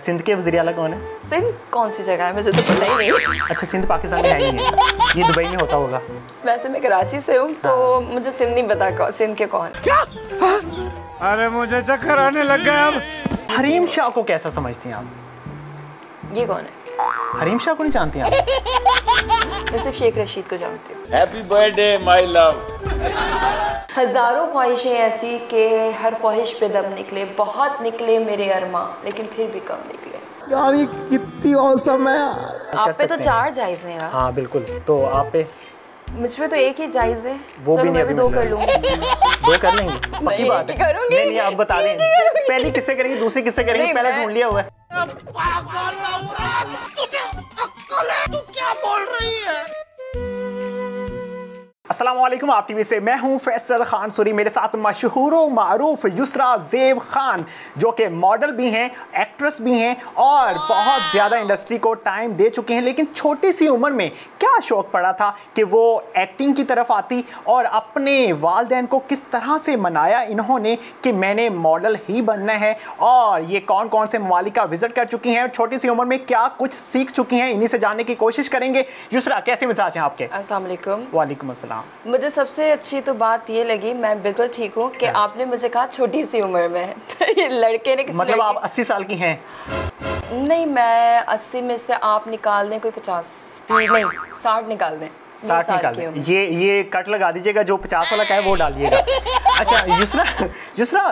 सिंध के वज़ीर आला कौन है? सिंध कौन सी जगह है, मुझे तो पता ही नहीं। अच्छा, सिंध पाकिस्तान में है ही नहीं, ये दुबई में होता होगा। वैसे मैं कराची से हूँ तो मुझे सिंध नहीं पता सिंध के कौन। क्या? अरे मुझे चक्कर आने लग गया अब। हरीम शाह को कैसा समझती हैं आप? ये कौन है? हरीम शाह को नहीं जानती आप? मैं सिर्फ शेख रशीद को जानती हूँ। Happy birthday my love. हजारों ख्वाहिशें ऐसी कि हर ख्वाहिश पे दम निकले, बहुत निकले मेरे अरमा लेकिन फिर भी कम निकले। यार ये कितनी औसम है यार। आप पे तो 4 जायज़ हैं यार। हाँ बिल्कुल, तो आप पे? मुझ पे तो एक ही जायज़ है। वो चलो भी मैं भी 2 कर लूँगी। 2 कर लेंगे? पक्की बात है? करूँगी। नहीं आप बता दें, पहली किससे करेंगी, दूसरी किससे करेंगी? पहले ढूंढ लिया हुआ है। तुझे अक्ल है? तू क्या बोल रही है? अस्सलामुअलैकुम, आप टीवी से मैं हूं फैसल खान सूरी। मेरे साथ मशहूर व मारूफ युसरा ज़ेब खान, जो कि मॉडल भी हैं, एक्ट्रेस भी हैं और बहुत ज़्यादा इंडस्ट्री को टाइम दे चुके हैं। लेकिन छोटी सी उम्र में क्या शौक़ पड़ा था कि वो एक्टिंग की तरफ आती, और अपने वालिदैन को किस तरह से मनाया इन्होंने कि मैंने मॉडल ही बनना है, और ये कौन कौन से ममालिक का विज़िट कर चुकी हैं, छोटी सी उम्र में क्या कुछ सीख चुकी हैं, इन्हीं से जानने की कोशिश करेंगे। युसरा, कैसे मिजाज हैं आपके? अस्सलाम वालेकुम। वालेकुम अस्सलाम। मुझे सबसे अच्छी तो बात ये लगी, मैं बिल्कुल ठीक हूँ कि आपने मुझे कहा छोटी सी उम्र में। तो ये लड़के ने मतलब आप 80 साल की हैं? नहीं, मैं 80 में से आप निकाल दें कोई 50 नहीं 60 निकाल दें। 60 निकाल दें। ये कट लगा दीजिएगा, जो 50 वाला का है वो डाल दिएगा। अच्छा युसरा,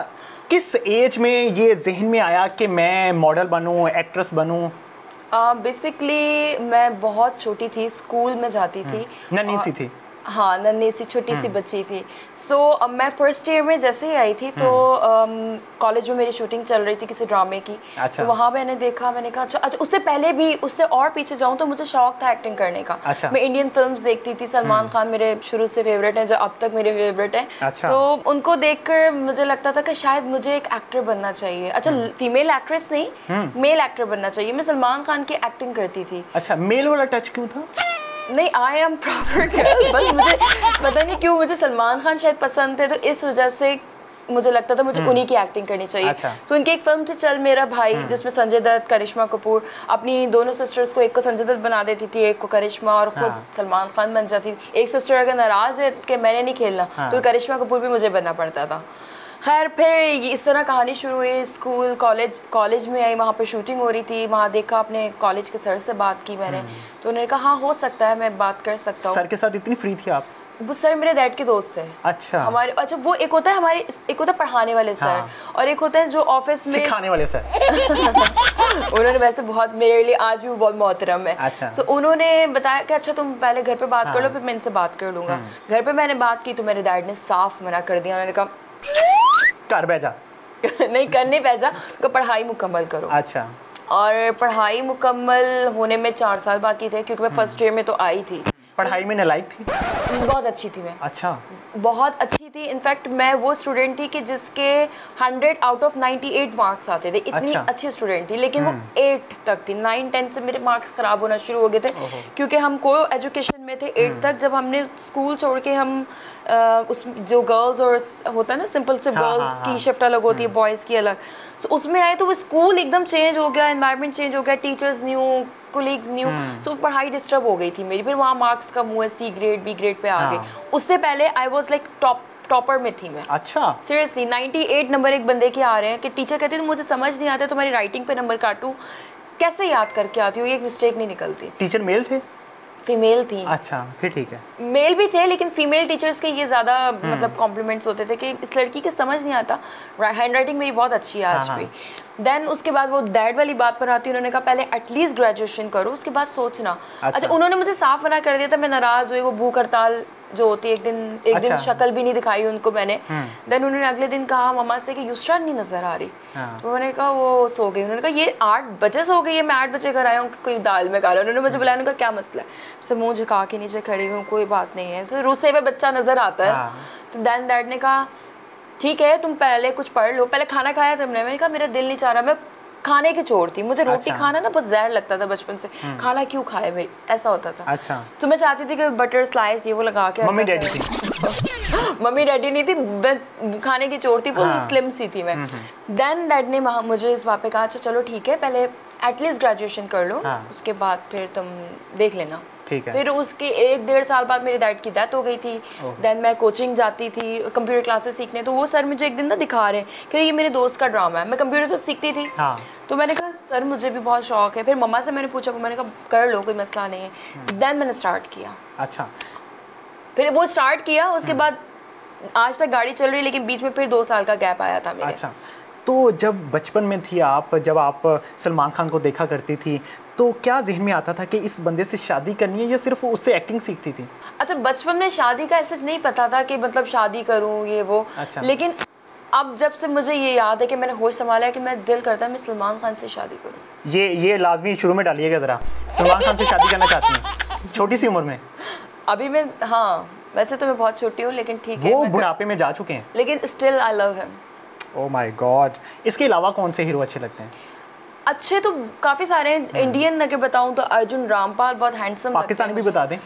किस एज में ये जहन में आया कि मैं मॉडल बनूँ, एक्ट्रेस बनूँ? बेसिकली मैं बहुत छोटी थी, स्कूल में जाती थी, नन्ही सी थी। हाँ, नन्ही सी छोटी सी बच्ची थी। सो मैं फर्स्ट ईयर में जैसे ही आई थी तो कॉलेज में मेरी शूटिंग चल रही थी किसी ड्रामे की। अच्छा। तो वहाँ मैंने देखा, मैंने कहा अच्छा, उससे पहले भी, उससे और पीछे जाऊँ तो मुझे शौक था एक्टिंग करने का। अच्छा। मैं इंडियन फिल्म्स देखती थी, सलमान खान मेरे शुरू से फेवरेट हैं, जो अब तक मेरे फेवरेट हैं। अच्छा। तो उनको देखकर मुझे लगता था कि शायद मुझे एक एक्टर बनना चाहिए। अच्छा, फीमेल एक्ट्रेस नहीं, मेल एक्टर बनना चाहिए। मैं सलमान खान की एक्टिंग करती थी। अच्छा, मेल वाला टच क्यों था? नहीं, आई एम प्रॉपर गर्ल, बस मुझे पता नहीं क्यों मुझे सलमान खान शायद पसंद थे, तो इस वजह से मुझे लगता था मुझे उन्हीं की एक्टिंग करनी चाहिए। अच्छा। तो उनकी एक फिल्म थी चल मेरा भाई, जिसमें संजय दत्त, करिश्मा कपूर अपनी दोनों सिस्टर्स को, एक को संजय दत्त बना देती थी, एक को करिश्मा, और खुद सलमान खान बन जाती थी। एक सिस्टर अगर नाराज़ है कि मैंने नहीं खेलना, तो करिश्मा कपूर भी मुझे बनना पड़ता था। खैर, फिर इस तरह कहानी शुरू हुई। स्कूल कॉलेज में आई, वहाँ पर शूटिंग हो रही थी। वहाँ देखा, अपने कॉलेज के सर से बात की मैंने, तो उन्होंने कहा हाँ हो सकता है, मैं बात कर सकता हूँ। सर के साथ इतनी फ्री थी आप? वो सर मेरे डैड के दोस्त है। अच्छा। हमारे, अच्छा, वो एक होता है हमारे, एक होता है पढ़ाने वाले सर, और एक होता है जो ऑफिस में सिखाने वाले सर। उन्होंने वैसे बहुत मेरे लिए आज भी वो बहुत मोहतरम है। अच्छा। तो उन्होंने बताया कि अच्छा तुम पहले घर पे बात कर लो, फिर मैं इनसे बात कर लूँगा। घर पे मैंने बात की तो मेरे डैड ने साफ मना कर दिया। उन्होंने कहा कर भेजा। नहीं, करने भेजा, तो पढ़ाई मुकम्मल करो। अच्छा। और पढ़ाई मुकम्मल होने में 4 साल बाकी थे, क्योंकि मैं फर्स्ट ईयर में तो आई थी। पढ़ाई में नालायक थी? बहुत अच्छी थी मैं। अच्छा। बहुत अच्छी थी। इनफैक्ट मैं वो स्टूडेंट थी कि जिसके 100 आउट ऑफ 98 मार्क्स आते थे, इतनी अच्छी स्टूडेंट थी। लेकिन वो 8 तक थी। 9-10 से मेरे मार्क्स ख़राब होना शुरू हो गए थे, क्योंकि हम को एजुकेशन में थे 8 तक। जब हमने स्कूल छोड़ के हम उस जो गर्ल्स और होता है ना, सिंपल से गर्ल्स की शिफ्ट अलग होती है, बॉयज़ की अलग, तो उसमें आए तो वो स्कूल एकदम चेंज हो गया, एनवायरनमेंट चेंज हो गया, टीचर्स न्यू, कोलीग्स न्यू, सो पढ़ाई डिस्टर्ब हो गई थी मेरी। फिर वहाँ मार्क्स कम हुए, C grade B grade pay आ गए। उससे पहले आई वॉज लाइक टॉपर में थी मैं। अच्छा। सीरियसली 98 नंबर एक बंदे के आ रहे हैं कि टीचर कहती थी मुझे समझ नहीं आता, तुम्हारी राइटिंग पे नंबर काटूँ, कैसे याद करके आती हो, ये एक मिस्टेक नहीं निकलती। टीचर मेल थे? फीमेल थी। अच्छा, फिर ठीक है। मेल भी थे, लेकिन फीमेल टीचर्स के ये ज़्यादा मतलब कॉम्प्लीमेंट्स होते थे कि इस लड़की के समझ नहीं आता, हैंड राइटिंग मेरी बहुत अच्छी है आज भी। देन उसके बाद वो डैड वाली बात पर आती है, उन्होंने कहा पहले एटलीस्ट ग्रेजुएशन करो, उसके बाद सोचना। अच्छा, उन्होंने मुझे साफ मना कर दिया था। मैं नाराज़ हुई। वो भूख हड़ताल जो होती है, एक दिन शक्ल भी नहीं दिखाई उनको मैंने। देन उन्होंने अगले दिन कहा मम्मा से कि युसरा नहीं नज़र आ रही। तो मैंने कहा वो सो गई। उन्होंने कहा ये 8 बजे सो गई है, मैं 8 बजे घर आया हूँ, कोई दाल में काला। उन्होंने मुझे बुलाया, उन्होंने कहा क्या मसला है? सर मुँह झुका के नीचे खड़ी हूँ, कोई बात नहीं है। सर रुसे हुए बच्चा नज़र आता है। तो देन डैड ने कहा ठीक है, तुम पहले कुछ पढ़ लो, पहले खाना खाया तुमने? मैंने कहा मेरा दिल नहीं चाह रहा, मैं खाने की चोर थी, मुझे रोटी खाना ना बहुत जहर लगता था बचपन से। खाना क्यों खाए भाई, ऐसा होता था। अच्छा। तो मैं चाहती थी कि बटर स्लाइस ये वो लगा के। मम्मी डैडी थी? मम्मी डैडी नहीं थी, मैं खाने की चोर थी, बहुत स्लिम सी थी मैं। देन डैड ने मुझे इस बात पे कहा, अच्छा चलो ठीक है, पहले एटलीस्ट ग्रेजुएशन कर लो, उसके बाद फिर तुम देख लेना। ठीक है। फिर उसके 1-1.5 साल बाद मेरे डैड की डेथ हो गई थी। देन मैं कोचिंग जाती थी कंप्यूटर क्लासेस सीखने, तो वो सर मुझे एक दिन ना दिखा रहे कि ये मेरे दोस्त का ड्रामा है। मैं कंप्यूटर तो सीखती थी, तो मैंने कहा सर मुझे भी बहुत शौक है। फिर मम्मा से मैंने पूछा, मैंने कहा कर लो, कोई मसला नहीं है। देन मैंने स्टार्ट किया। अच्छा। फिर वो स्टार्ट किया, उसके बाद आज तक गाड़ी चल रही, लेकिन बीच में फिर 2 साल का गैप आया था मेरे। अच्छा, तो जब बचपन में थी आप, जब आप सलमान खान को देखा करती थी, तो क्या ज़हन में आता था कि इस बंदे से शादी करनी है या सिर्फ उससे एक्टिंग सीखती थी? अच्छा, बचपन में शादी का ऐसे नहीं पता था कि मतलब शादी करूं ये वो। अच्छा। लेकिन अब जब से मुझे ये याद है कि मैंने होश संभाला है कि मैं दिल करता है मैं सलमान खान से शादी करूं। ये लाजमी शुरू में डालिएगा ज़रा, सलमान खान से शादी करना चाहती हैं छोटी सी उम्र में? अभी मैं, हाँ वैसे तो मैं बहुत छोटी हूँ, लेकिन ठीक है, वो बुढ़ापे में जा चुके हैं, लेकिन still I love him. Oh my God. इसके अलावा कौन से हीरो अच्छे लगते हैं? अच्छे तो काफ़ी सारे हैं। इंडियन अगर बताऊँ तो अर्जुन रामपाल बहुत हैंडसम। पाकिस्तानी भी बता दें।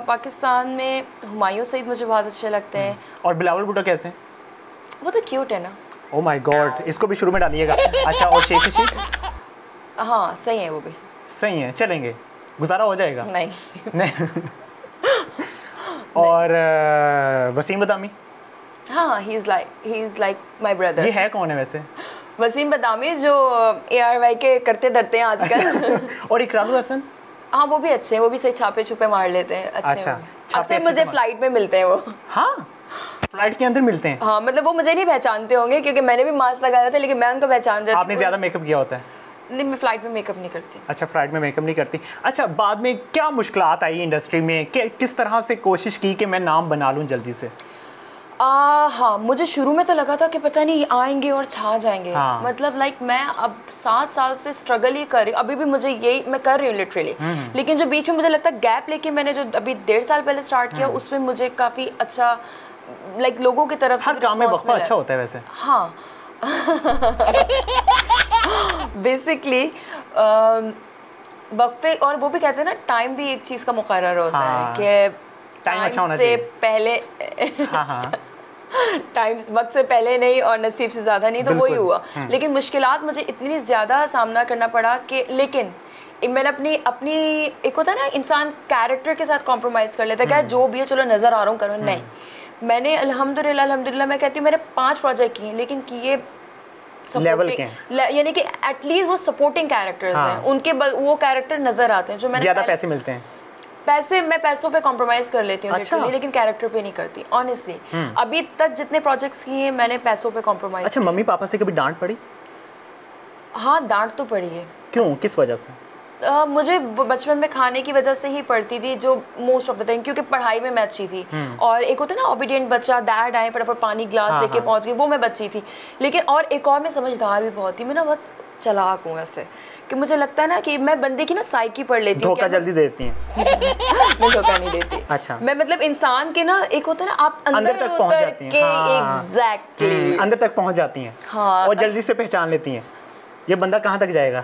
पाकिस्तान में हुमायूं सईद मुझे बहुत अच्छे लगते हैं। और बिलावल भुट्टो कैसे? वो तो क्यूट है ना। ओह माय गॉड, इसको भी शुरू में डालिएगा। अच्छा, और शेख रशीद? हाँ सही है, वो भी सही है, चलेंगे, गुजारा हो जाएगा। नहीं नहीं। और वसीम बदामी? हाँ, he is like my brother. ये है कौन है वैसे? वसीम बदामी जो ARY के करते धरते हैं आजकल। और इकराम हसन? हाँ वो भी अच्छे हैं, वो भी सही छापे छुपे मार लेते हैं, अच्छे। अच्छा, अक्सर मुझे फ्लाइट में मिलते हैं वो। हाँ, फ्लाइट के अंदर मिलते हैं? हाँ, मतलब वो मुझे नहीं पहचानते होंगे क्योंकि मैंने भी मास्क लगाया था, लेकिन मैं उनको पहचान जाती हूँ। आपने ज़्यादा मेकअप किया होता है? नहीं, मैं फ्लाइट में मेकअप नहीं करती। अच्छा, फ्लाइट में मेकअप नहीं करती। अच्छा, बाद में क्या मुश्किलात आई इंडस्ट्री में, किस तरह से कोशिश की कि मैं नाम बना लूँ जल्दी से? हाँ, मुझे शुरू में तो लगा था कि पता नहीं आएंगे और छा जाएंगे। हाँ। मतलब लाइक मैं अब 7 साल से स्ट्रगल ही कर रही हूँ, अभी भी मुझे यही मैं कर रही हूँ लिटरली। लेकिन जो बीच में मुझे लगता है गैप लेके मैंने जो अभी 1.5 साल पहले स्टार्ट किया, उसमें मुझे काफ़ी अच्छा लाइक लोगों की तरफ से हर काम में वक्फा अच्छा होता है वैसे। हाँ। बेसिकली वक्फे, और वो भी कहते हैं ना टाइम भी एक चीज़ का मुकर्रर होता है कि टाइम अच्छा होना से चाहिए। पहले। हाँ। टाइम वक्त से पहले नहीं और नसीब से ज़्यादा नहीं, तो वही हुआ। लेकिन मुश्किलात मुझे इतनी ज़्यादा सामना करना पड़ा कि, लेकिन मैंने अपनी एक होता है ना इंसान कैरेक्टर के साथ कॉम्प्रोमाइज़ कर लेता है, क्या जो भी है चलो नज़र आ रहा हूँ करो। नहीं, मैंने अल्हम्दुलिल्लाह मैं कहती हूँ मैंने 5 प्रोजेक्ट किए, लेकिन किए लेवल के, यानी कि एटलीस्ट वो सपोर्टिंग कैरेक्टर्स हैं, उनके वो कैरेक्टर नज़र आते हैं जो मैंने ज़्यादा पैसे मिलते हैं। मैं पैसों पे कॉम्प्रोमाइज़ कर लेती हूँ अच्छा। लेकिन कैरेक्टर पे नहीं करती ऑनेस्टली। अभी तक जितने प्रोजेक्ट्स किए हैं मैंने पैसों पे कॉम्प्रोमाइज़। अच्छा, मम्मी पापा से कभी डांट पड़ी? हाँ, डांट तो पड़ी है। क्यों, किस वजह से? मुझे बचपन में खाने की वजह से ही पड़ती थी, जो मोस्ट ऑफ द टाइम, क्योंकि पढ़ाई में मैं अच्छी थी। और एक होता है ना ओबीडियंट बच्चा, डैड आए फटाफट पानी गिलास लेके पहुंच गई, वो मैं बच्ची थी। लेकिन और एक और मैं समझदार भी बहुत थी, मैं ना बहुत चालाक हूँ ऐसे, कि मुझे लगता है ना कि मैं बंदे की ना साइकी पढ़ लेती हूँ। धोखा जल्दी देती हैं? मैं धोखा नहीं देती। अच्छा। मैं मतलब इंसान के ना एक होता है ना आप अंदर तक पहुंच जाती हैं। एग्जैक्टली अंदर तक पहुंच जाती हैं। हाँ। और जल्दी से पहचान लेती हैं ये बंदा कहाँ तक जाएगा।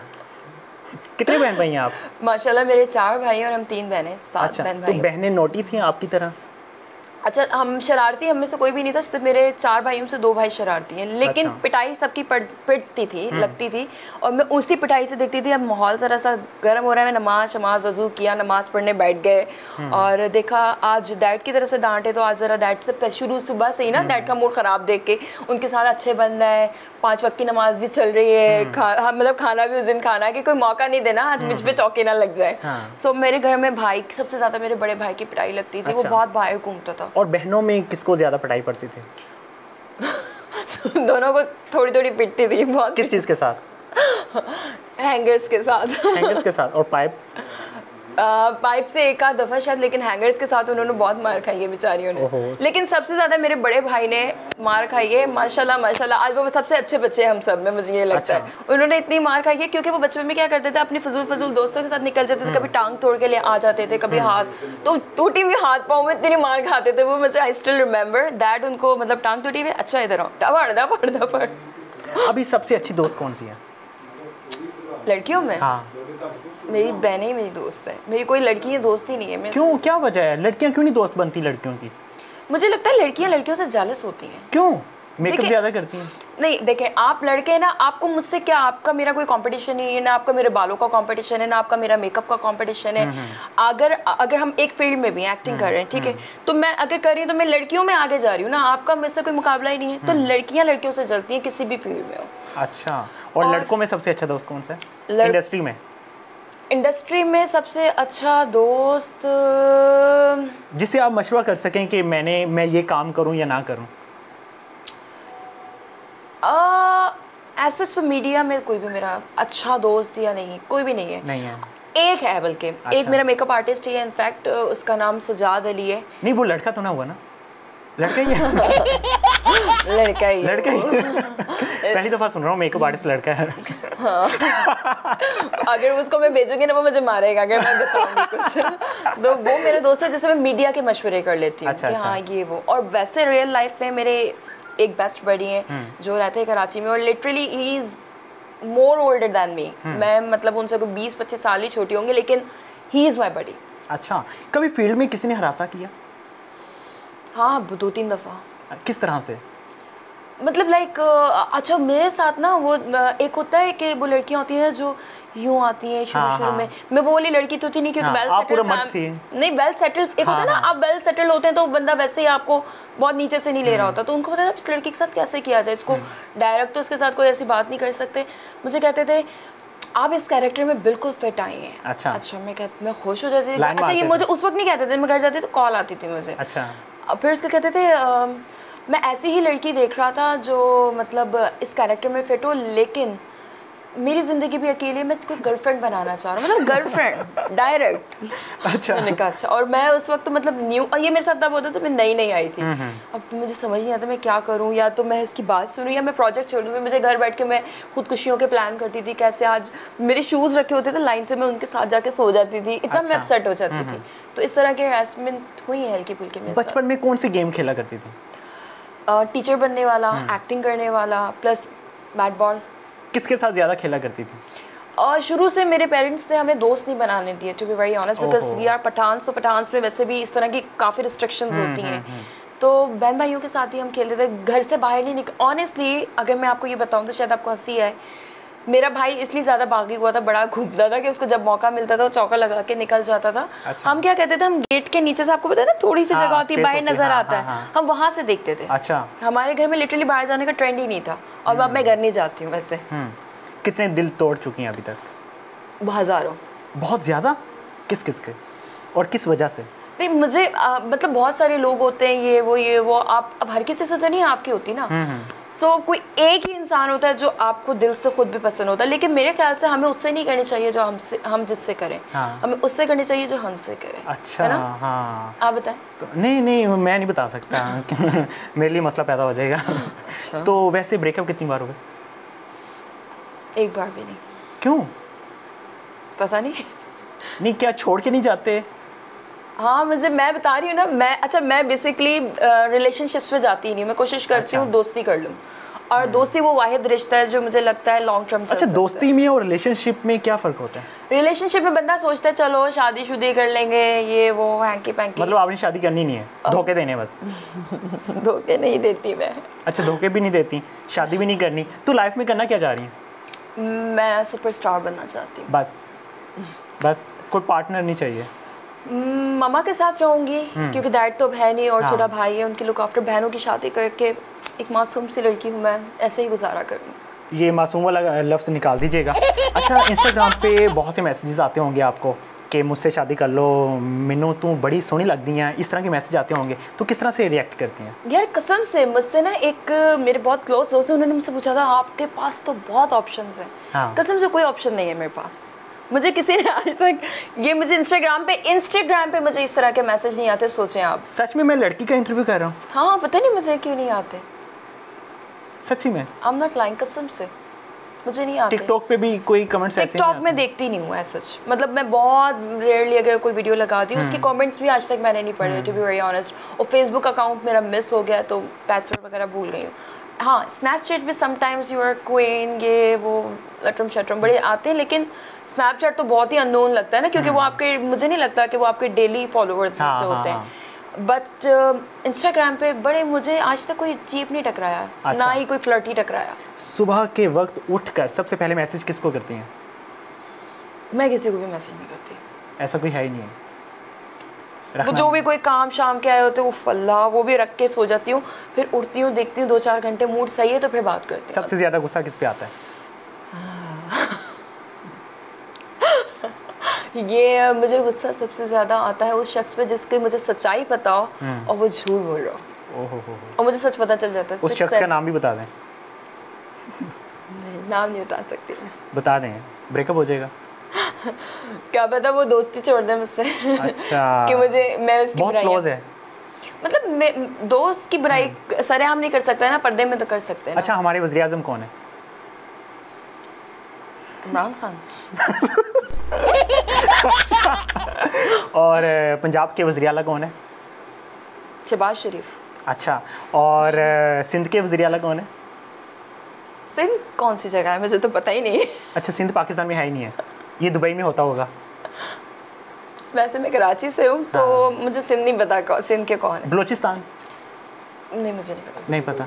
कितने बहन भाई हैं आप? माशाल्लाह मेरे 4 भाई हैं और हम 3 बहनें, 7 अच्छा, बहन तो भाई। बहनें नोटी थी आपकी तरह? अच्छा, हम शरारती हम में से कोई भी नहीं था, सिर्फ मेरे 4 भाइयों से 2 भाई शरारती हैं। लेकिन अच्छा। पिटाई सबकी पिटती थी, लगती थी, और मैं उसी पिटाई से देखती थी अब माहौल ज़रा सा गर्म हो रहा है, मैं नमाज वज़ू किया, नमाज़ पढ़ने बैठ गए और देखा आज डैड की तरफ से डांटे, तो आज ज़रा डैड से शुरू सुबह से ही ना डैड का मूड ख़राब देख के उनके साथ अच्छे बन रहा है, 5 वक्त की नमाज भी चल रही है, मतलब खाना भी उस दिन खाना है कि कोई मौका नहीं देना आज मुझ पे चौके ना लग जाए। सो मेरे घर में भाई सबसे ज़्यादा मेरे बड़े भाई की पिटाई लगती थी। वो बहुत भाई घूमता था। और बहनों में किसको ज्यादा पिटाई पड़ती थी? दोनों को थोड़ी थोड़ी पिटती थी बहुत। किस चीज़ के साथ? हैंगर्स के साथ। हैंगर्स के साथ। और पाइप? पाइप से एक आध दफ़ा शायद, लेकिन हैंगर्स के साथ उन्होंने बहुत मार खाई है बेचारियों ने। लेकिन सबसे ज़्यादा मेरे बड़े भाई ने मार खाई है, माशाल्लाह माशाल्लाह। आज वो सबसे अच्छे बच्चे हैं हम सब में, मुझे ये लगता है। उन्होंने इतनी मार खाई है क्योंकि वो बचपन में क्या करते थे, अपनी फजूल दोस्तों के साथ निकल जाते थे, कभी टांग तोड़ के ले आ जाते थे, कभी हाथ, तो टूटी हुई हाथ पाँव में इतनी मार खाते थे वो। मुझे आई स्टिल रिमेंबर दैट। उनको मतलब टांग टूटी हुई, अच्छा इधर आओ, पढ़। अभी सबसे अच्छी दोस्त कौन सी है लड़कियों में? हाँ, मेरी बहनें मेरी दोस्त है, मेरी कोई लड़की है दोस्त ही नहीं है। क्यों, क्या वजह है? लड़कियां क्यों नहीं दोस्त बनती लड़कियों की? मुझे लगता है लड़कियां लड़कियों से जेलस होती हैं। क्यों? मेकअप ज़्यादा करती हैं? नहीं, देखें, आप लड़के ना, आपको मुझसे क्या, आपका मेरा कोई कंपटीशन नहीं है, ना आपका मेरे बालों का कंपटीशन है, ना आपका मेरा मेकअप का कंपटीशन है। अगर हम एक फील्ड में भी एक्टिंग कर रहे हैं, ठीक है, तो मैं अगर कर रही हूँ तो मैं लड़कियों में आगे जा रही हूँ ना, आपका मुझसे कोई मुकाबला ही नहीं है। तो लड़कियाँ लड़कियों से जलती हैं किसी भी फील्ड में हो। अच्छा, और लड़कों में सबसे अच्छा दोस्त कौन सा है इंडस्ट्री में? इंडस्ट्री में सबसे अच्छा दोस्त जिससे आप मशवरा कर सकें कि मैं ये काम करूं या ना करूं? ऐसा तो मीडिया में कोई भी मेरा अच्छा दोस्त या नहीं, कोई भी नहीं है। नहीं है? एक है बल्कि। अच्छा। एक मेरा मेकअप आर्टिस्ट ही है, इनफैक्ट उसका नाम सजाद अली है। नहीं, वो लड़का तो ना हुआ ना? लड़का ही है? लड़का ही पहली दफा सुन रहा हूँ मेकअप आर्टिस्ट लड़का है। हाँ। अगर उसको मैं भेजूंगी ना, वो मुझे मारेगा अगर मैं बताऊंगी कुछ। तो वो मेरे दोस्त है जिससे मैं मीडिया के मशवरे कर लेती हूँ। अच्छा। हाँ, ये वो। और वैसे रियल लाइफ में मेरे एक बेस्ट बडी हैं जो रहते हैं कराची में, और literally he is more older than me. मैं मतलब उनसे कोई 20-25 साल ही छोटी होंगी, लेकिन ही इज माई बडी। अच्छा, कभी फील्ड में किसी ने हरासा किया? हाँ, 2-3 दफ़ा। किस तरह से? मतलब लाइक अच्छा, मेरे साथ ना वो एक होता है कि वो लड़कियां होती हैं जो यूं आती हैं शुरू में। मैं वो वाली लड़की तो थी नहीं, क्योंकि वेल सेटल्ड नहीं, वेल सेटल्ड एक होता है ना, आप वेल सेटल्ड होते हैं तो बंदा वैसे ही आपको बहुत नीचे से नहीं ले रहा होता, तो उनको पता है इस लड़की के साथ कैसे किया जाए, इसको डायरेक्ट तो उसके साथ कोई ऐसी बात नहीं कर सकते। मुझे कहते थे आप इस कैरेक्टर में बिल्कुल फिट आई हैं। अच्छा, मैं खुश हो जाती थी। अच्छा, ये मुझे उस वक्त नहीं कहते थे, मैं घर जाती तो कॉल आती थी मुझे। अच्छा, फिर उसके कहते थे मैं ऐसी ही लड़की देख रहा था जो मतलब इस कैरेक्टर में फिट हो, लेकिन मेरी ज़िंदगी भी अकेली, मैं इसको गर्लफ्रेंड बनाना चाह रहा हूँ, मतलब गर्लफ्रेंड डायरेक्ट। अच्छा, मैंने कहा अच्छा। और मैं उस वक्त तो मतलब न्यू, और ये मेरे साथ तब होता था, मैं नई आई थी। अब मुझे समझ नहीं आता मैं क्या करूँ, या तो मैं इसकी बात सुनूँ या मैं प्रोजेक्ट छोड़ दूँ। मुझे घर बैठ के मैं खुदकुशियों के प्लान करती थी, कैसे आज मेरे शूज़ रखे होते थे लाइन से, मैं उनके साथ जाके सो जाती थी, इतना मैं अपसेट हो जाती थी। तो इस तरह के हरासमेंट हुई है हल्की फुल्की में। बचपन में कौन सी गेम खेला करती थी? टीचर बनने वाला, एक्टिंग करने वाला, प्लस बैट बॉल। किसके साथ ज़्यादा खेला करती थी? और शुरू से मेरे पेरेंट्स ने हमें दोस्त नहीं बनाने दिए, to be very honest, because we are Pathans. तो पठान्स में वैसे भी इस तरह की काफ़ी रिस्ट्रिक्शंस होती हैं, तो बहन भाइयों के साथ ही हम खेलते थे, घर से बाहर नहीं निकल। ऑनेस्टली अगर मैं आपको ये बताऊँ तो शायद आपको हंसी है, मेरा भाई इसलिए ज़्यादा बागी हुआ था, बड़ा घूमता था कि उसको जब मौका मिलता था वो चौका लगा के निकल जाता था। अच्छा। हम क्या कहते थे, हम गेट के नीचे से, आपको पता है ना थोड़ी सी जगह होती है, बाहर नजर आता है, हम वहाँ से देखते थे। अच्छा। हमारे घर में लिटरली बाहर जाने का ट्रेंड ही नहीं था, और अब मैं घर नहीं जाती हूँ वैसे। कितने दिल तोड़ चुकी हैं अभी तक? हज़ारों। बहुत ज़्यादा? किस के और किस वजह से? नहीं, मुझे मतलब बहुत सारे लोग होते हैं, ये वो आप अब हर किसी से तो नहीं आपकी होती ना। सो कोई एक ही इंसान होता है जो आपको दिल से खुद भी पसंद होता है, लेकिन मेरे ख्याल से हमें उससे नहीं करनी चाहिए जो हम जिससे करें। हाँ। हमें उससे करनी चाहिए जो हमसे करें। अच्छा, है ना? हाँ। आप बताएं। तो नहीं मैं नहीं बता सकता। मेरे लिए मसला पैदा हो जाएगा। अच्छा। तो वैसे ब्रेकअप कितनी बार हो गए? एक बार भी नहीं। क्यों? पता नहीं, क्या छोड़ के नहीं जाते? हाँ, मैं बता रही हूँ ना, मैं बेसिकली रिलेशनशिप्स में जाती ही नहीं, मैं कोशिश करती हूँ दोस्ती कर लूँ, और दोस्ती वो वाहिद रिश्ता है जो मुझे लगता है लॉन्ग टर्म चल सकता है। दोस्ती में और रिलेशनशिप में क्या फ़र्क होता है? रिलेशनशिप में बंदा सोचता है चलो शादी कर लेंगे, ये वो हैंकी पैंकी। मतलब आपने शादी करनी नहीं है, धोखे देने बस? धोखे नहीं देती मैं। अच्छा, धोखे भी नहीं देती, शादी भी नहीं करनी, तो लाइफ में करना क्या चाह रही है? मैं सुपरस्टार बनना चाहती हूँ। बस कोई पार्टनर नहीं चाहिए? मामा के साथ रहूँगी, क्योंकि डैड तो है नहीं, और छोटा भाई है, उनकी लुक आफ्टर। बहनों की शादी करके एक मासूम सी लड़की हूँ मैं, ऐसे ही गुजारा करूँगी। ये मासूम वाला लफ्ज़ निकाल दीजिएगा। अच्छा, इंस्टाग्राम पे बहुत से मैसेजेस आते होंगे आपको कि मुझसे शादी कर लो, मिन्नू तू बड़ी सोहनी लगती हैं, इस तरह के मैसेज आते होंगे, तो किस तरह से रिएक्ट करती हैं? यार कसम से, मुझसे ना एक मेरे बहुत क्लोज दोस्त है, उन्होंने मुझसे पूछा था आपके पास तो बहुत ऑप्शंस हैं। हाँ। कसम से कोई ऑप्शन नहीं है मेरे पास। मुझे किसी ने आज तक मुझे इंस्टाग्राम पे मुझे इस तरह के मैसेज नहीं आते, सोचें आप। सच में मैं लड़की का इंटरव्यू कर रहा हूँ? हाँ, पता नहीं मुझे क्यों नहीं आते, सच्ची में। आई एम नॉट लाइंग, कसम से मुझे नहीं आते। टिकटॉक पे भी कोई कमेंट्स ऐसे नहीं आते? टिकटॉक में देखती नहीं हूँ ऐसा, मतलब मैं बहुत रेयरली अगर कोई वीडियो लगाती हूँ, उसके कमेंट्स भी आज तक मैंने नहीं पढ़े, टू बी वेरी ऑनेस्ट। और फेसबुक अकाउंट मेरा मिस हो गया, तो पासवर्ड वगैरह भूल गई हूँ। हाँ, स्नैपचैट पे समटाइम्स यूर क्वीन, ये वो लटरम शटरम बड़े आते हैं, लेकिन स्नैपचैट तो बहुत ही अननोन लगता है ना, क्योंकि वो आपके, मुझे नहीं लगता कि वो आपके डेली फॉलोअर्स में से होते हैं। बट इंस्टाग्राम पे बड़े मुझे आज तक कोई चीप नहीं टकराया। अच्छा। ना ही कोई फ्लर्टी टकराया। सुबह के वक्त उठकर सबसे पहले मैसेज किसको करती हैं? मैं किसी को भी मैसेज नहीं करती। ऐसा कोई है ही नहीं है? वो रखना जो भी कोई काम शाम के आए होते हैं उफ अल्लाह, वो भी रख के सो जाती हूँ, फिर उठती हूँ, देखती हूँ 2-4 घंटे मूड सही है तो फिर बात करती हूँ। सबसे ज़्यादा गुस्सा किस पे आता है? ये मुझे गुस्सा सबसे ज़्यादा आता है उस शख्स पे जिसकी मुझे सच्चाई पता हो और वो झूठ बोल रहा हो। ओहो हो। और मुझे सच पता चल जाता है। उस शख्स का नाम भी बता दें। नाम नहीं बता सकती मैं। बता दें, ब्रेकअप हो जाएगा। क्या पता वो दोस्ती छोड़ दे मुझसे। अच्छा। कि मुझे मैं उसकी बहुत बुराई क्लोज है। मतलब मैं दोस्त की बुराई सरेआम नहीं कर सकता है ना, पर्दे में तो कर सकते हैं। अच्छा, हमारे वज़ीर आज़म कौन है? इमरान खान। और पंजाब के वज़ीर आला कौन है? शहबाज शरीफ। अच्छा, और सिंध के वज़ीर आला कौन है? सिंध कौन सी जगह है, मुझे तो पता ही नहीं। अच्छा, सिंध पाकिस्तान में है ही नहीं है, ये दुबई में होता होगा। वैसे मैं कराची से हूँ तो मुझे सिंध नहीं पता सिंध के कौन है। बलूचिस्तान? नहीं, मुझे नहीं पता। नहीं पता।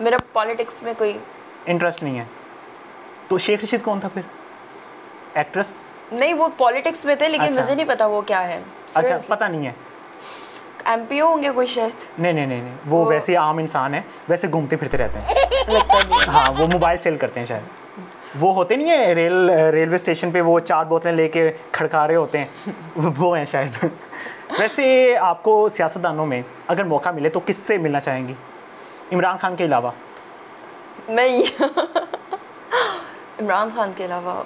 मेरा पॉलिटिक्स में कोई इंटरेस्ट नहीं है। तो शेख रशीद कौन था फिर? एक्ट्रेस? नहीं, वो पॉलिटिक्स में थे लेकिन अच्छा। मुझे नहीं पता वो क्या है। अच्छा, पता नहीं है। एमपीओ होंगे कोई शायद। नहीं, वो वैसे आम इंसान है, वैसे घूमते फिरते रहते हैं। लगता भी है। हाँ, वो मोबाइल सेल करते हैं शायद। वो होते नहीं है रेलवे स्टेशन पे, वो 4 बोतलें लेके खड़का रहे होते हैं, वो हैं शायद। वैसे आपको सियासतदानों में अगर मौका मिले तो किससे मिलना चाहेंगी, इमरान खान के अलावा? मैं इमरान खान के अलावा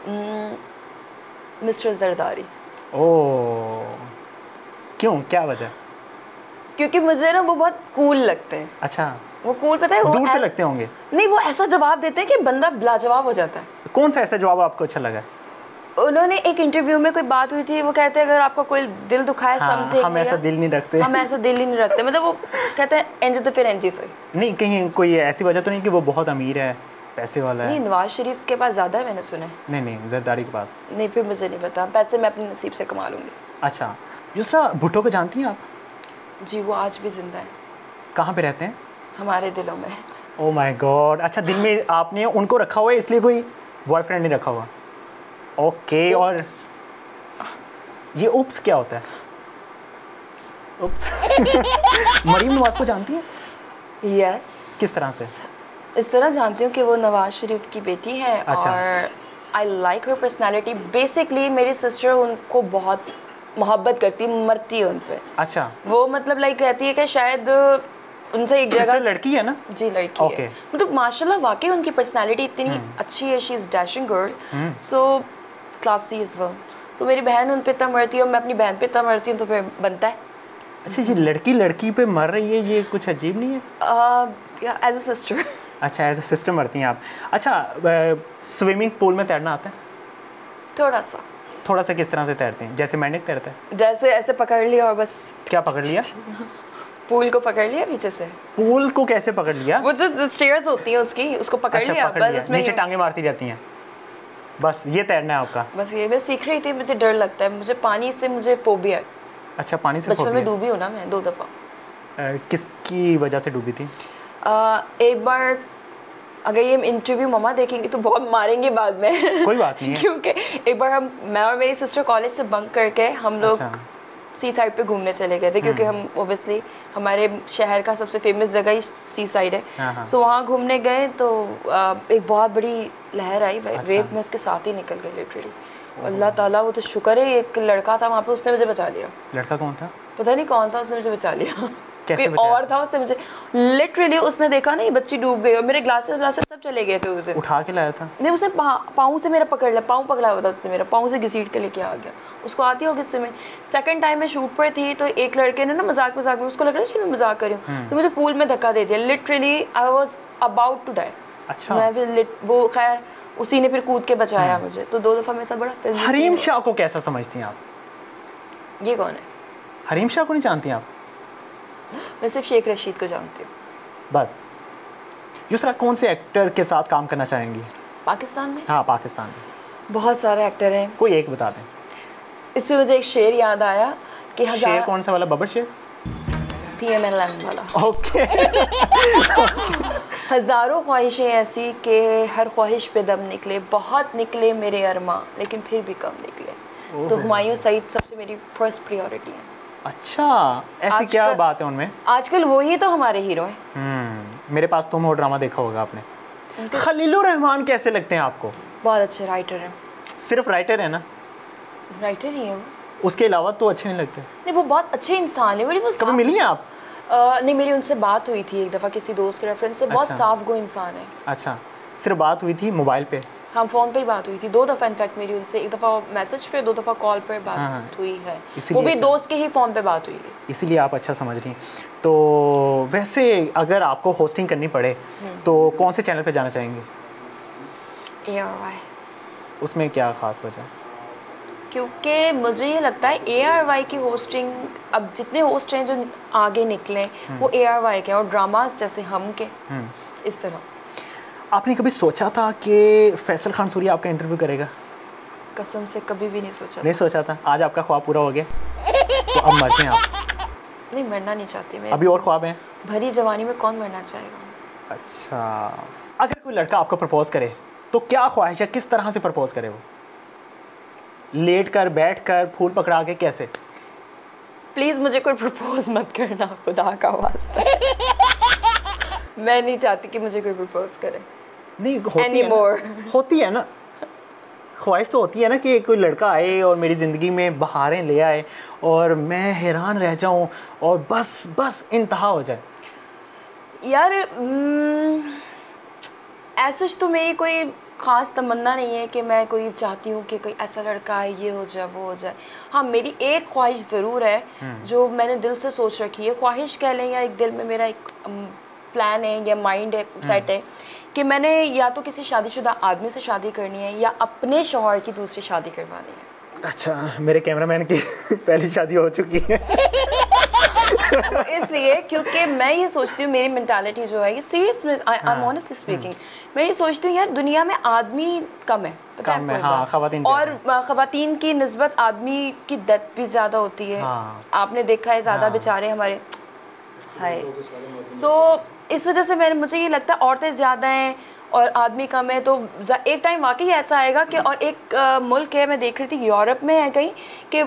मिस्टर जरदारी। ओह, क्यों, क्या वजह? क्योंकि मुझे ना वो बहुत कूल लगते हैं। अच्छा, वो कूल पता है, वो दूर से लगते होंगे। नहीं, वो ऐसा जवाब देते हैं कि बंदा लाजवाब हो जाता है। कौन सा ऐसा जवाब आपको अच्छा लगा? उन्होंने एक इंटरव्यू में कोई बात हुई थी, वो कहते हैं अगर आपका कोई दिल दुखाए समथिंग, हम ऐसा दिल नहीं रखते। हम ऐसा दिल ही नहीं रखते। मतलब वो कहते हैं एंज तो फिर एंज ही सही। नहीं, कहीं कोई ऐसी वजह तो नहीं कि वो बहुत अमीर है, पैसे वाला है? नहीं, नवाज शरीफ के पास ज़्यादा है, मैंने सुना है। नहीं, जरदारी के पास नहीं, फिर मुझे नहीं पता, पैसे मैं अपने नसीब से कमा लूँगी। अच्छा, दूसरा, भुट्टो को जानती हैं आप? जी, वो आज भी जिंदा है। कहाँ पे रहते हैं? हमारे दिलों में। Oh my God. अच्छा, दिल में आपने उनको रखा हुआ है, इसलिए कोई बॉयफ्रेंड नहीं रखा हुआ? ओके। और ये उप्स क्या होता है? उप्स। मरीम नवाज को जानती हैं? यस। किस तरह से? इस तरह जानती हूँ कि वो नवाज शरीफ की बेटी है। अच्छा। और I like her personality. Basically मेरी सिस्टर उनको बहुत मोहब्बत करती, मरती है उन पे। अच्छा, वो मतलब लाइक कहती है कि शायद उनसे एक सिस्टर जगह। लड़की है ना? जी, लड़की Okay. है। मतलब माशाल्लाह वाकई उनकी पर्सनालिटी इतनी अच्छी है। She is dashing girl, so classy is well. So मेरी बहन उन पे इतना मरती है और मैं अपनी बहन पे इतना मरती हूँ, तो फिर बनता है। अच्छा, ये लड़की पे मर रही है, ये कुछ अजीब नहीं है? As a sister. अच्छा, एज अ सिस्टर मरती हैं आप। अच्छा, स्विमिंग पूल में तैरना आता है? थोड़ा सा किस तरह से तैरते हैं? जैसे मेंढक तैरता है? जैसे ऐसे पकड़ लिया और बस। क्या पकड़ लिया? पूल को पकड़ लिया पीछे से। पूल को कैसे पकड़ लिया? वो जो स्टेयर्स होती है उसकी, उसको पकड़ अच्छा, लिया, पकड़ बस लिया। उसमें नीचे टांगे मारती रहती हैं, बस ये तैरना है आपका? बस ये मैं सीख रही थी, मुझे डर लगता है, मुझे पानी से मुझे फोबिया है। अच्छा, पानी से बचपन में फोबिया? डूबी हूँ ना मैं 2 दफ़ा। किसकी वजह से डूबी थी? एक बार, अगर ये इंटरव्यू मम्मा देखेंगी तो बहुत मारेंगे बाद में। कोई बात नहीं है। क्योंकि एक बार मैं और मेरी सिस्टर कॉलेज से बंक करके हम लोग अच्छा। सी साइड पे घूमने चले गए थे, क्योंकि हम ओबियसली हमारे शहर का सबसे फेमस जगह ही सी साइड है। सो वहाँ घूमने गए तो एक बहुत बड़ी लहर आई भाई। अच्छा। वेव में उसके साथ ही निकल गए लिटरली। अल्लाह ताला, वो तो शुक्र है एक लड़का था वहाँ पे, उसने मुझे बचा लिया। लड़का कौन था? पता नहीं कौन था, उसने मुझे बचा लिया। कैसे कोई बचाया? और था, उसने मुझे लिटरली, उसने देखा नहीं बच्ची डूब गई और मेरे ग्लासेस सब चले गए थे उसे। उठा के लाया था? नहीं, उसने पाँव से मेरा पकड़ लिया, पाँव पकड़ा हुआ था उसने, मेरा पाँव से घसीट के लेके आ गया। उसको आती होगी स्विमिंग। सेकंड टाइम मैं शूट पर थी तो एक लड़के ने ना मजाक में, उसको लग रहा है मैं मजाक कर रही हूँ, तो मुझे पूल में धक्का दे दिया। Literally I was about to die. अच्छा। मैं फिर वो खैर उसी ने फिर कूद के बचाया मुझे। तो 2 दफ़ा मेरे साथ बड़ा फिल्म। हरीम शाह को कैसा समझती हैं आप? ये कौन है? हरीम शाह को नहीं जानती आप? मैं सिर्फ शेख रशीद को जानती हूँ बस। दूसरा, कौन से एक्टर के साथ काम करना चाहेंगी पाकिस्तान में? हाँ, पाकिस्तान में बहुत सारे एक्टर हैं, कोई एक बता दें। इसमें मुझे एक शेर याद आया कि शेर कौन सा वाला? बबर शेर? PMLN वाला। ओके। हज़ारों ख्वाहिशें ऐसी कि हर ख्वाहिश पे दम निकले, बहुत निकले मेरे अरमा लेकिन फिर भी कम निकले। तो हुमायूं सईद सबसे मेरी फर्स्ट प्रायोरिटी है। अच्छा, ऐसी क्या बात है उनमें? आजकल वही तो हमारे हीरो हैं। मेरे पास तुम हो ड्रामा देखा होगा आपने। खलीलुर रहमान कैसे लगते हैं आपको? बहुत अच्छे राइटर हैं। सिर्फ राइटर है ना? राइटर ही है वो, उसके अलावा तो अच्छे नहीं लगते? नहीं, वो बहुत अच्छे इंसान है। बड़ी वो कभी मिली हैं आप? नहीं, मेरी उनसे बात हुई थी एक दफ़ा किसी दोस्त के रेफरेंस से। बहुत साफ गो इंसान है। अच्छा, सिर्फ बात हुई थी मोबाइल पे? हाँ, फ़ोन पे ही बात हुई थी 2 दफ़ा इनफैक्ट मेरी उनसे, एक दफ़ा मैसेज पे, 2 दफ़ा कॉल पे बात हुई है। वो भी दोस्त के ही फ़ोन पे बात हुई है, इसीलिए आप अच्छा समझ रही हैं। तो वैसे अगर आपको होस्टिंग करनी पड़े तो कौन से चैनल पे जाना चाहेंगे? ARY। उसमें क्या ख़ास वजह? क्योंकि मुझे ये लगता है ARY की होस्टिंग, अब जितने होस्ट हैं जो आगे निकले वो ARY के, और ड्रामास जैसे हम के, इस तरह। आपने कभी सोचा था कि फैसल खान सूरी आपका इंटरव्यू करेगा? कसम से कभी भी नहीं सोचा। नहीं सोचा था? आज आपका ख्वाब पूरा हो गया? तो अब मरते हैं आप? नहीं, मरना नहीं चाहती मैं। अभी और ख्वाब हैं? भरी जवानी में कौन मरना चाहेगा। अच्छा, अगर कोई लड़का आपको प्रपोज करे तो क्या ख्वाहिश है, किस तरह से प्रपोज करे वो? लेट कर, बैठ कर, फूल पकड़ा के, कैसे? प्लीज़ मुझे कोई प्रपोज मत करना, खुदा का वास्ता। मैं नहीं चाहती कि मुझे कोई प्रपोज करे। नहीं, होती है ना, ख्वाहिश तो होती है ना कि कोई लड़का आए और मेरी ज़िंदगी में बहारें ले आए और मैं हैरान रह जाऊं और बस इंतहा हो जाए। यार ऐसा तो मेरी कोई ख़ास तमन्ना नहीं है कि मैं कोई चाहती हूँ कि कोई ऐसा लड़का आए, ये हो जाए, वो हो जाए। हाँ, मेरी एक ख्वाहिश ज़रूर है जो मैंने दिल से सोच रखी है। ख्वाहिश कह लें या एक दिल में मेरा एक प्लान है या माइंड है, सेट है कि मैंने या तो किसी शादीशुदा आदमी से शादी करनी है या अपने शौहर की दूसरी शादी करवानी है। अच्छा, मेरे कैमरामैन की पहली शादी हो चुकी है। तो इसलिए क्योंकि मैं ये सोचती हूँ, मेरी मेंटालिटी जो है ये सीरियस में, आई एम ऑनेस्टली स्पीकिंग, मैं ये सोचती हूँ यार दुनिया में आदमी कम है, कम है, हाँ, ख़वातीन और ख़वातीन की निस्बत आदमी की डेथ भी ज़्यादा होती है। आपने देखा है ज़्यादा बेचारे हमारे हाय। सो इस वजह से मुझे ये लगता है औरतें ज़्यादा हैं और आदमी कम है। तो एक टाइम वाकई ऐसा आएगा कि, और एक मुल्क है, मैं देख रही थी यूरोप में है कहीं, कि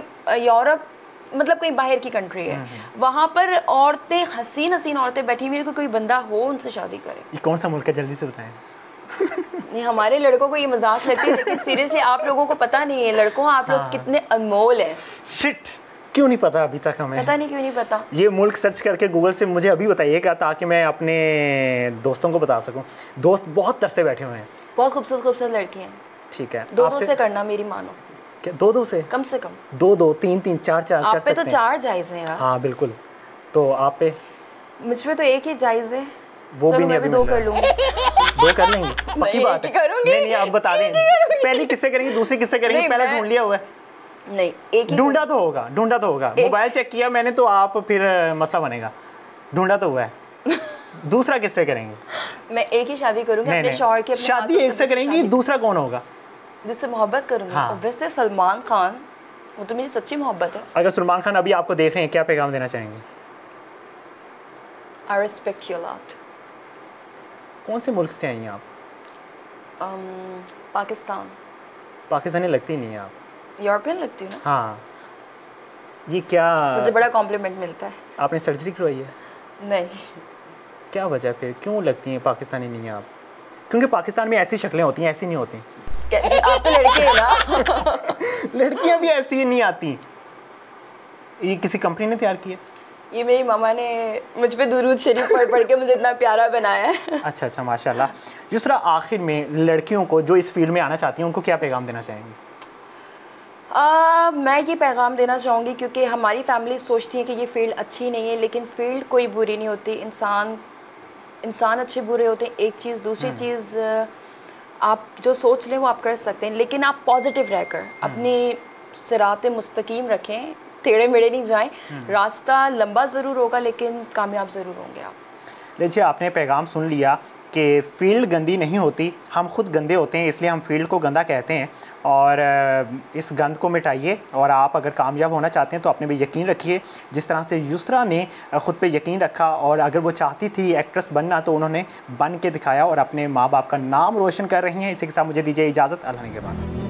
यूरोप मतलब कहीं बाहर की कंट्री है, वहाँ पर औरतें, हसीन औरतें बैठी हुई, कोई बंदा हो उनसे शादी करे। ये कौन सा मुल्क है, जल्दी से बताएं। नहीं, हमारे लड़कों को ये मजाक लगती है, लेकिन सीरियसली आप लोगों को पता नहीं है लड़कों, आप लोग कितने अनमोल हैं। शिट, क्यों नहीं पता अभी तक हमें? पता नहीं क्यों नहीं पता। ये मुल्क सर्च करके गूगल से मुझे अभी बताइएगा ताकि मैं अपने दोस्तों को बता सकूं। दोस्त बहुत तरसे बैठे हुए हैं, बहुत खूबसूरत लड़की हैं। ठीक है, दो से करना, मेरी मानो। क्या 2 से? कम से कम 2 3 4 कर सकते हैं। आप पे तो 4 जायज़ हैं यार। हाँ बिल्कुल, तो आप पे? मुझ पे तो एक ही जायज़ है, वो भी नहीं, अभी 2 कर लूँगी। 2 कर लेंगे, पक्की बात है? नहीं, अब बता दें, पहली किससे करेंगी, दूसरी किससे करेंगी? पहले ढूंढ लिया हुआ है? नहीं, एक ही ढूंढा तो होगा। मोबाइल चेक किया मैंने तो आप फिर मसला बनेगा। ढूंढा तो हुआ है, दूसरा किससे करेंगे? मैं एक ही शादी करूंगी अपने शौहर की। शादी एक से करेंगी, दूसरा कौन होगा जिससे मोहब्बत करूंगी? ऑब्वियसली सलमान खान, वो तो मेरी सच्ची मोहब्बत है। अगर सलमान खान अभी आपको देख रहे हैं, क्या पैगाम देना चाहेंगे? I respect you a lot. कौन से मुल्क से आई हैं आप? पाकिस्तान। पाकिस्तानी लगती नहीं है आप, यूरोपियन लगती हूँ ना। हाँ, ये क्या? मुझे बड़ा कॉम्प्लीमेंट मिलता है। आपने सर्जरी करवाई है? नहीं। क्या वजह फिर, क्यों लगती हैं पाकिस्तानी नहीं है आप? क्योंकि पाकिस्तान में ऐसी शक्लें होती हैं, ऐसी नहीं होती। आप तो लड़के हैं ना। लड़कियां भी ऐसी नहीं आती। ये किसी कंपनी ने तैयार की है? ये मेरी मामा ने मुझ पे दुरूद शरीफ पढ़ के मुझे इतना प्यारा बनाया है। अच्छा, माशाल्लाह। जिस तरह आखिर में लड़कियों को जो इस फील्ड में आना चाहती हैं, उनको क्या पैगाम देना चाहेंगी? मैं ये पैगाम देना चाहूँगी, क्योंकि हमारी फैमिली सोचती है कि ये फील्ड अच्छी नहीं है, लेकिन फील्ड कोई बुरी नहीं होती। इंसान अच्छे बुरे होते हैं, एक चीज़। दूसरी चीज़, आप जो सोच लें वो आप कर सकते हैं, लेकिन आप पॉजिटिव रहकर अपनी सिरात मुस्तकीम रखें, टेढ़े मेढ़े नहीं जाएं। रास्ता लंबा ज़रूर होगा लेकिन कामयाब ज़रूर होंगे आप। लीजिए, आपने पैगाम सुन लिया। कि फ़ील्ड गंदी नहीं होती, हम खुद गंदे होते हैं, इसलिए हम फ़ील्ड को गंदा कहते हैं। और इस गंद को मिटाइए और आप अगर कामयाब होना चाहते हैं तो अपने पे यकीन रखिए। जिस तरह से युसरा ने ख़ुद पे यकीन रखा और अगर वो चाहती थी एक्ट्रेस बनना तो उन्होंने बन के दिखाया और अपने माँ बाप का नाम रोशन कर रही हैं। इसी के साथ मुझे दीजिए इजाज़त। अल्लाह के बाद।